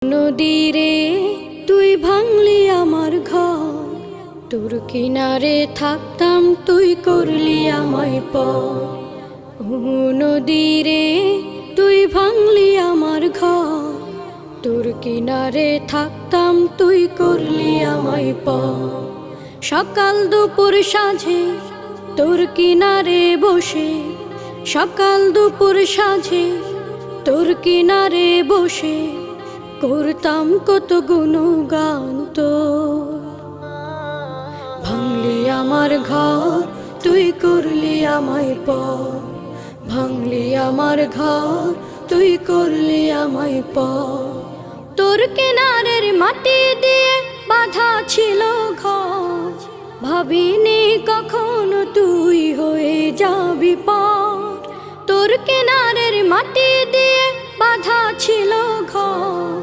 নদীরে তুই ভাঙলি আমার ঘর, তোর কিনারে থাকতাম তুই করলি আমায় পর। নদীরে তুই ভাঙলি আমার ঘর, তোর কিনারে থাকতাম তুই করলি আমায় পর। সকাল দুপুর সাঁঝে তোর কিনারে বসে, সকাল দুপুর সাঁঝে তোর কিনারে বসে করতাম কত গুণগান তোর। ভাঙলি আমার ঘর তুই করলি আমায় পর, ভাঙলি আমার ঘর তুই করলি আমায় পর। তোর কিনারের মাটি দিয়ে বাঁধা ছিল ঘর, ভাবিনি কখনো তুই হয়ে যাবি পার। তোর কিনারের মাটি দিয়ে বাঁধা ছিল ঘর,